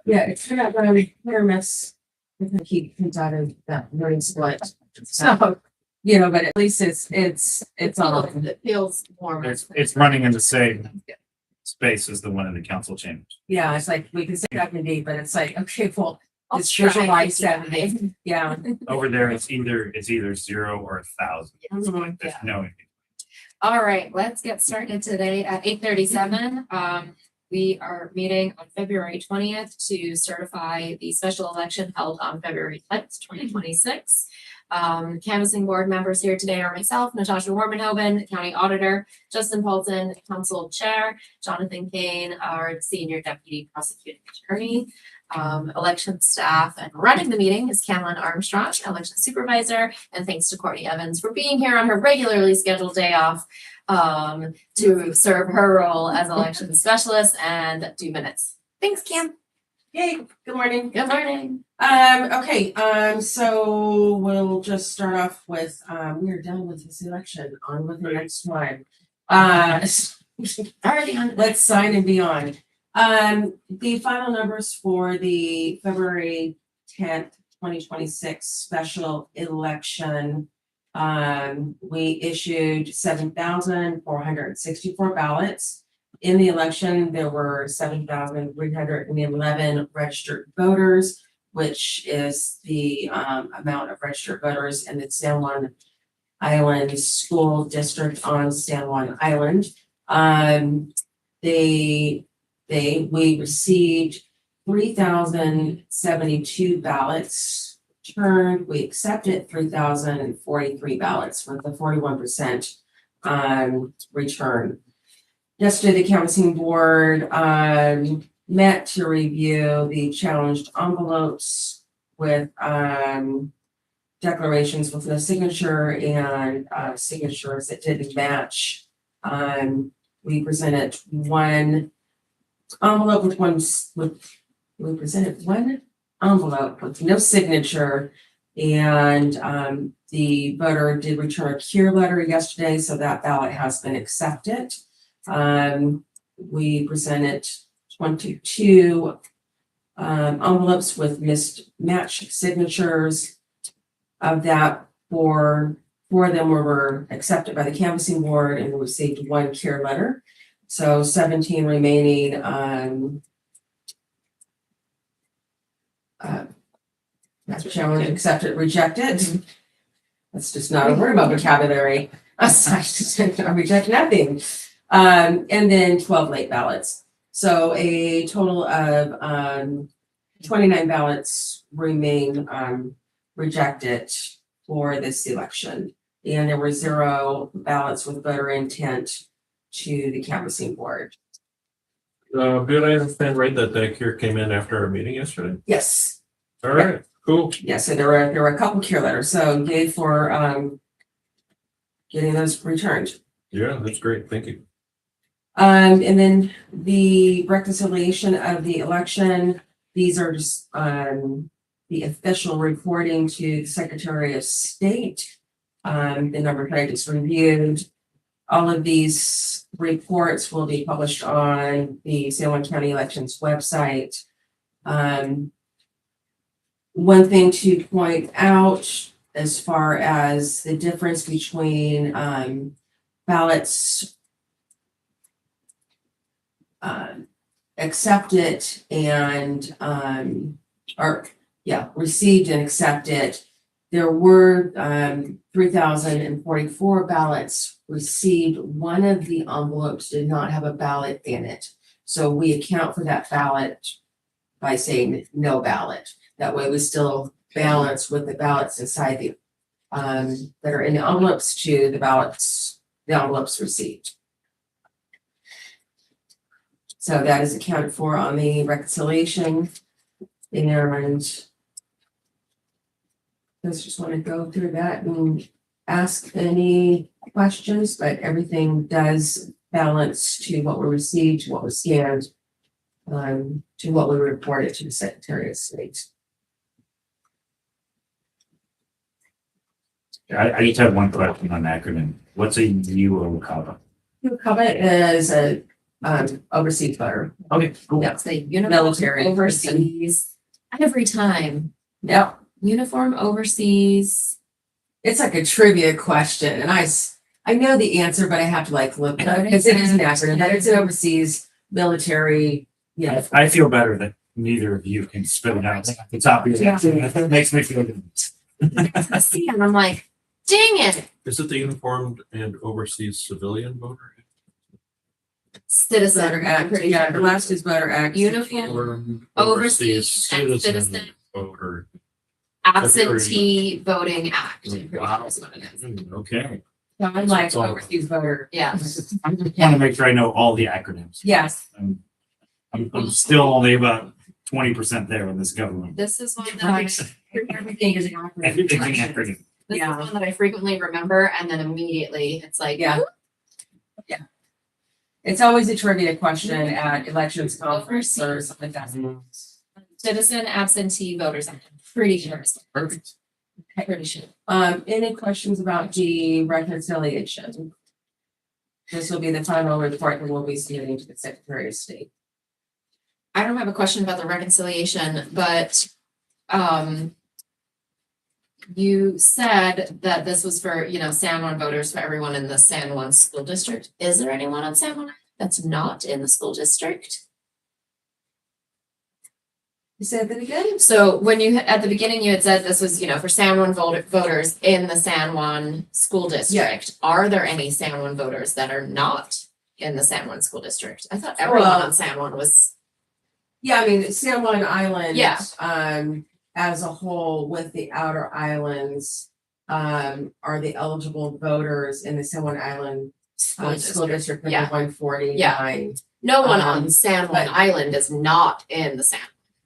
Yeah, it turned out really clear miss. He comes out of that learning split. So, but at least it's on. It feels warmer. It's running in the same space as the one in the council chambers. Yeah, it's like we can say that can be, but it's like, okay, well, I'll it's try visualized to keep that. Yeah. Over there, it's either 0 or 1,000. Mhm. There's no. All right, let's get started today at 8:37. We are meeting on February 20th to certify the special election held on February 10th, 2026. Canvassing board members here today are myself, Natasha Warmenhoven, County Auditor, Justin Paulson, Council Chair, Jonathan Kane, our Senior Deputy Prosecuting Attorney. Election staff and running the meeting is Cameron Armstrong, Election Supervisor, and thanks to Courtney Evans for being here on her regularly scheduled day off to serve her role as election specialist and do minutes. Thanks, Cam. Yay, good morning. Good morning. Okay, so we'll just start off with, we're done with this election, on with the next one. Already on. Let's sign and be on. The final numbers for the February 10th, 2026 special election. We issued 7,464 ballots. In the election, there were 7,311 registered voters, which is the amount of registered voters in the San Juan Island School District on San Juan Island. We received 3,072 ballots returned. We accepted 3,043 ballots with a 41% return. Yesterday, the canvassing board met to review the challenged envelopes with declarations with no signature and signatures that didn't match. We presented one envelope with we presented one envelope with no signature, and the voter did return a cure letter yesterday, so that ballot has been accepted. We presented 22 envelopes with mismatched signatures. Of that, four of them were accepted by the canvassing board and received one cure letter. So 17 remaining that's challenge, accepted, rejected. That's just not a word about vocabulary. I reject nothing. And then 12 late ballots. So a total of 29 ballots remain rejected for this election. And there were 0 ballots with voter intent to the canvassing board. Did I understand right that cure came in after our meeting yesterday? Yes. All right, cool. Yeah, so there were a couple cure letters. So yay for getting those returned. Yeah, that's great. Thank you. And then the reconciliation of the election, these are just the official reporting to the Secretary of State. The number that I just reviewed. All of these reports will be published on the San Juan County Elections website. One thing to point out as far as the difference between ballots accepted and received and accepted. There were 3,044 ballots received. One of the envelopes did not have a ballot in it. So we account for that ballot by saying no ballot. That way we still balance with the ballots inside the that are in the envelopes to the envelopes received. So that is accounted for on the reconciliation. And let's just want to go through that and ask any questions, but everything does balance to what we received, to what was scanned, to what we reported to the Secretary of State. I just have one question on acronym. What's a UOCAVA? UOCAVA is a overseas voter. Okay, cool. Yeah. It's the uniform Military person. overseas, every time, Yeah, uniform overseas. it's like a trivia question and I know the answer, but I have to like look it up because it is an acronym, but it's an overseas military, yeah. I feel better that neither of you can spit it out at the top of your head. It makes me feel good. I see, and I'm like, dang it, Is it the uniformed and overseas civilian voter? citizen, Voter I'm Act, pretty yeah, the sure. last is voter act. Uniform, Or Overseas and citizen. voter? absentee voting act. I'm pretty sure Wow. is what it is. Okay. So I'm like It's all- overseas voter. Yeah, I just want to make sure I know all the acronyms. Yes. I'm still only about 20% there in this government. this is one that I, Everything is an acronym. Everything's an acronym. this is Yeah. one that I frequently remember, and then immediately it's like, Yeah. It's always a trivia question at elections conference or something like that. citizen absentee voters. I'm pretty sure. Perfect. Pretty sure. Any questions about the reconciliation? This will be the final report that we'll be submitting to the Secretary of State. I don't have a question about the reconciliation, but you said that this was for, San Juan voters, for everyone in the San Juan school district. Is there anyone on San Juan that's not in the school district? You said that again? So when at the beginning, you had said this was, for San Juan voters in the San Juan school district. Are there any San Juan voters that are not in the San Juan school district? I thought everyone Well- on San Juan was. Yeah, I mean, San Juan Island. Yeah. As a whole with the outer islands, are the eligible voters in the San Juan Island school district number Yeah. 149. No one on Um, San Juan but- Island is not in the San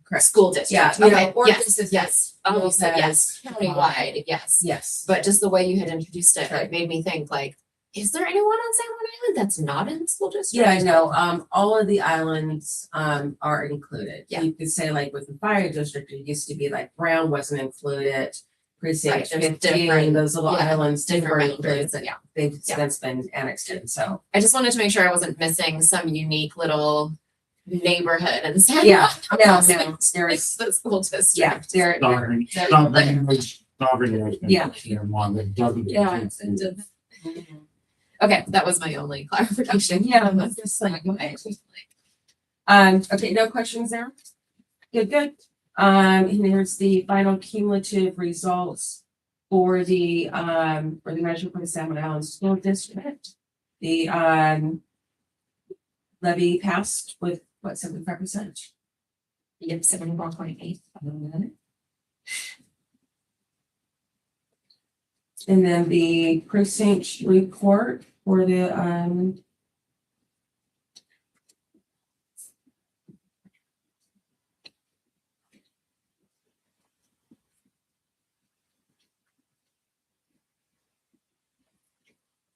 Correct. school district. Yeah, you know, Okay, or yes, consistent yes. Oh, you said yes, has- countywide, yes. Yes. But just the way you had introduced it, Right. like made me think like, is there anyone on San Juan Island that's not in the school district? Yeah, I know. All of the islands are included. Yeah. You could say like with the fire district, it used to be like Brown wasn't included. Precinct Right, there's 15, different- those little yeah, islands different weren't included, boundaries, but yeah. they've Yeah. since been annexed in, so. I just wanted to make sure I wasn't missing some unique little neighborhood and San Yeah, Juan. no, It's there's, the school district. yeah, there. Sovereign, there- sovereign. Yeah. One that doesn't. Yeah, it's into- Okay, that was my only clarification. Yeah, That's just like, okay. Okay, no questions there? Good. And here's the final cumulative results for the measure for the San Juan Island School District. The levy passed with what, 75%? Yep, 74.8. And then the precinct report for the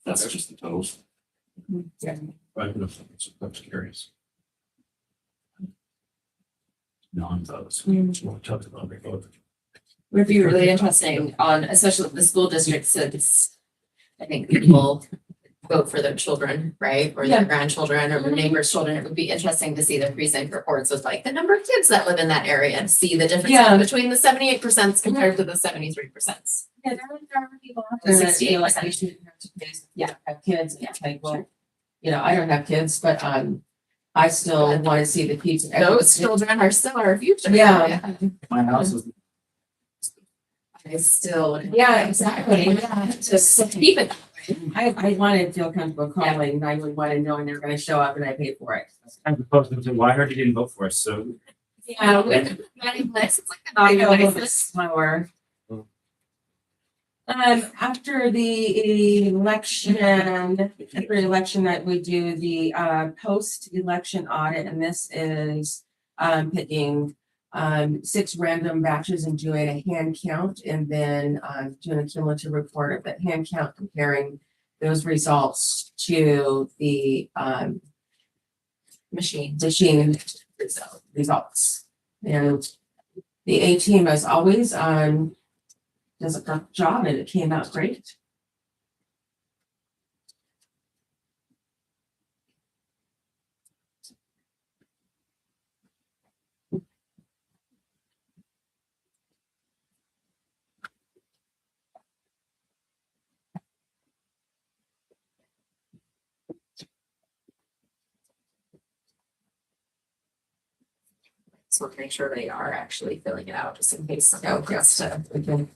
That's just the totals. yeah. Right, no, that's curious. Non-votes. Mm. We'll talk about the vote. Would be really interesting on, especially the school district, since I think people vote for their children, right? Or their Yeah. grandchildren or their neighbors' children. It would be interesting to see the precinct reports with like the number of kids that live in that area and see the difference Yeah. between the 78% compared to the 73%. Yeah, there are people out The there that feel like 68%. they shouldn't have to pay, Yeah. have kids, and it's like, well, Sure. I don't have kids, but I still Yeah. want to see the people. Those children are still our future. Yeah. My house is. I still. Yeah, exactly. Yeah, just keep it that way. I want to feel comfortable calling 911 knowing they're going to show up and I pay for it. I'm supposed to say, well, I heard you didn't vote for us, so. Yeah, with the naughty list, it's like the I naughty know, a little bit list. slower. After the election that we do the post-election audit, and this is picking 6 random batches and doing a hand count, and then doing a cumulative report of that hand count, comparing those results to the Machine. results. And the A team, as always, does a perfect job, and it came out great. just want to make sure they are actually filling it out, just in case someone Okay. forgets to. Okay.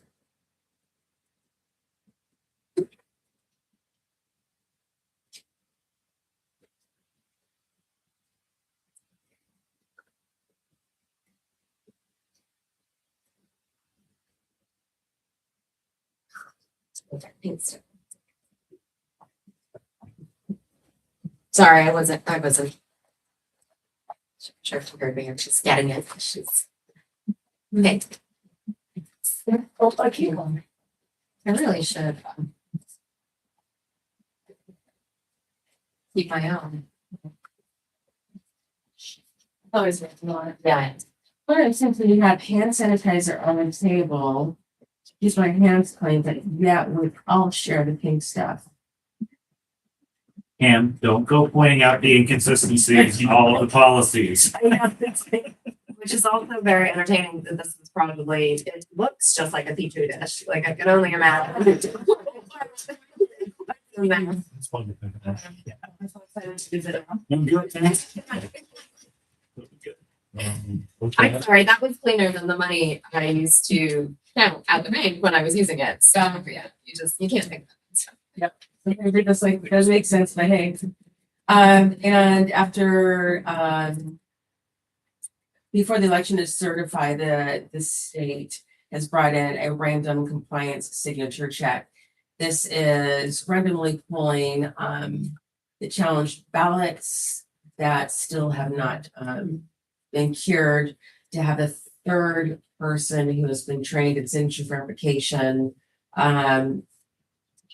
Sorry, I wasn't. Sure, if you heard me, I'm just getting it. She's. Okay. I really should. Keep my own. Always not. Yeah. But since we have hand sanitizer on the table, use my hands clean, but yeah, we all share the pink stuff. And don't go pointing out the inconsistencies in all of the policies. Which is also very entertaining that this is probably, it looks just like a petri dish, like I can only imagine. It's fun to think about. I'm good, thanks. I'm sorry, that was cleaner than the money I used to count at the bank when I was using it, so yeah, you can't think that. Maybe this like does make sense, but hey. And after, before the election is certified, the state has brought in a random compliance signature check. This is randomly pulling, the challenged ballots that still have not, been cured, to have a third person who has been trained in signature verification,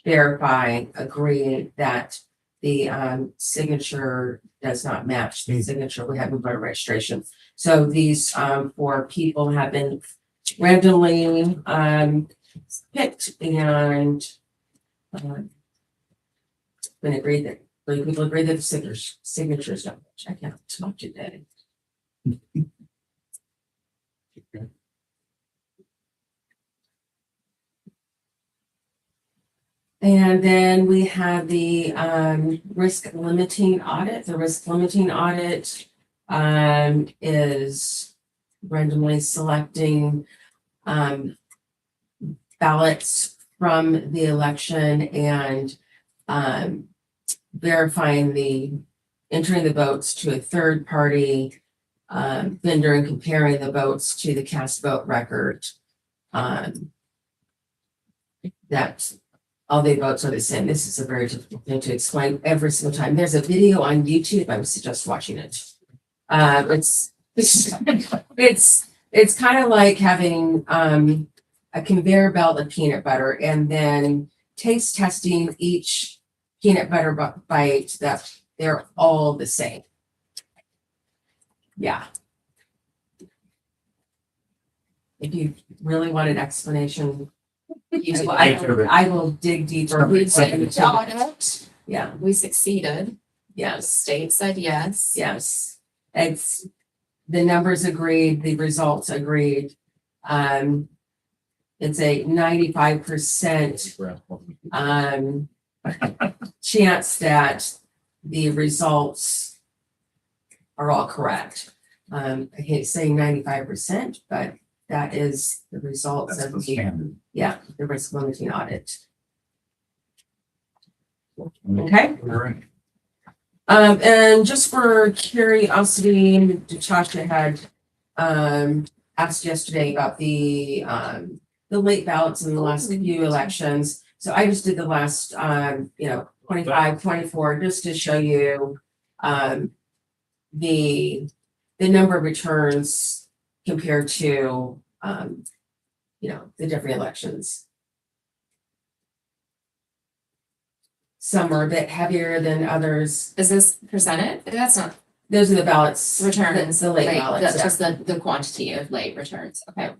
verify, agree that the signature does not match the signature we have in voter registration. So these 4 people have been randomly picked and been agreed that people agree that the signatures don't match. I can't talk today. And then we have the risk limiting audit. The risk limiting audit is randomly selecting ballots from the election and verifying entering the votes to a third party vendor and comparing the votes to the cast vote record. That all the votes are the same. This is a very difficult thing to explain every single time. There's a video on YouTube. I would suggest watching it. It's kind of like having a conveyor belt of peanut butter and then taste testing each peanut butter bite that they're all the same. Yeah. If you really want an explanation, I will dig deeper. Yeah, We succeeded. The yes, state said yes. yes. It's the numbers agreed, the results agreed. It's a 95% chance that the results are all correct. I hate saying 95%, but that is the results That's of the standard. the risk limiting audit. Okay. All right. And just for curiosity, Natasha had asked yesterday about the late ballots in the last few elections. So I just did the last 25, 24, just to show you the number of returns compared to the different elections. Some are a bit heavier than others. Is this percentage? That's not Those are the ballots. returns. The late like, ballots. That's Yeah. just the quantity of late returns. Okay.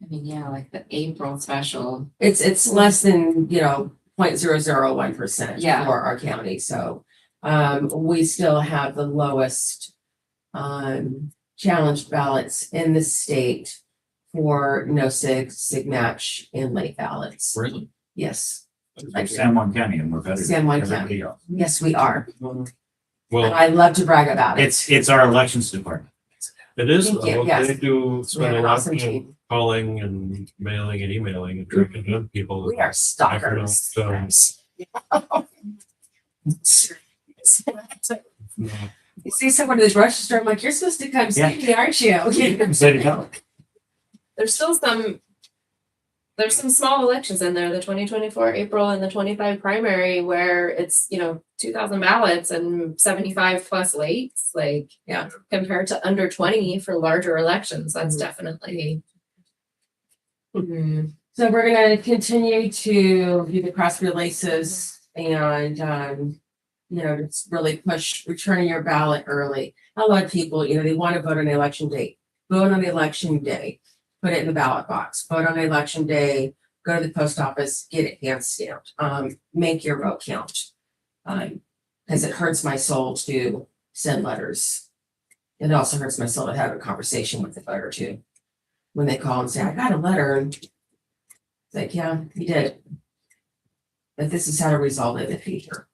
I mean, yeah, like the April special. It's less than 0.001% Yeah. for our county. So we still have the lowest challenged ballots in the state for no sig match and late ballots. Really? Yes. Like San Juan County, and we're better. San Juan than everybody else. Yes, we are. Well, I love to brag about it. It's our elections department. it is, Thank you, well, yes. they do We spend have a an lot awesome of time team. calling and mailing and emailing and tracking down people. We are stalkers. You see someone at the grocery store, I'm like, you're supposed to come see me, aren't you? Say it again. There's still there's some small elections in there, the 2024 April and the 25 primary, where it's, 2,000 ballots and 75 plus lates, like, Yeah. compared to under 20 for larger elections, that's definitely. So we're gonna continue to do the cross releases and, just really push returning your ballot early. A lot of people, they want to vote on the election date. Vote on the election day, put it in the ballot box, vote on the election day, go to the post office, get it hand stamped, make your vote count. Because it hurts my soul to send letters. It also hurts my soul to have a conversation with the voter too. When they call and say, I got a letter, and it's like, yeah, you did. But this is how to resolve it in the future.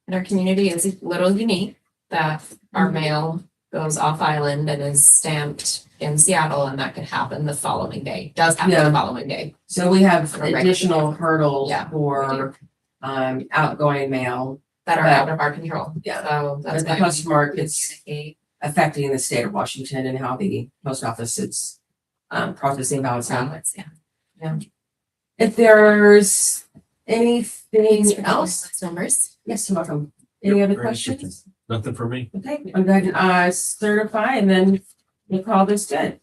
And our community is a little unique, that our mail goes off island and is stamped in Seattle, and that can happen the following day, does happen Yeah. the following day. So we have Right. additional hurdles Yeah, for outgoing mail. That are But- out of our control. Yeah. So that's But the why we postmark, it's communicate. affecting the state of Washington and how the post office is processing ballots now. Ballots, yeah. If there's anything Thanks for else, those numbers. yes, you're welcome. Any other Very questions? Nothing for me. Okay, I'm going to certify and then we'll call this good.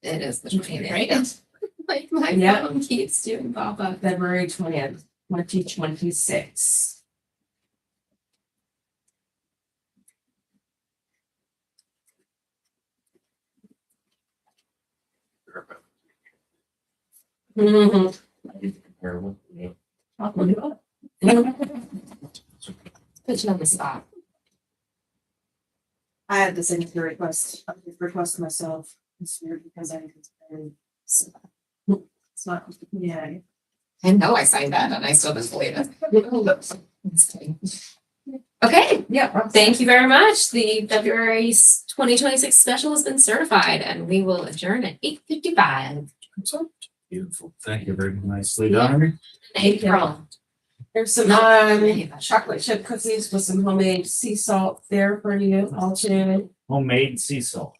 It is the 20th, right? Like my Yeah. phone keeps doing pop-up. February 20th, 2026. Mhm. I'll do it. Put you on the spot. I had the signature request myself. It's weird because I think it's very. It's not, yeah. I know I signed that and I still didn't believe it. Just kidding. Okay, Yeah. thank you very much. The February 2026 special has been certified and we will adjourn at 8:55. Beautiful. Thank you very much. Nicely done. April. There's some No. chocolate chip cookies with some homemade sea salt there for you all to Homemade sea salt.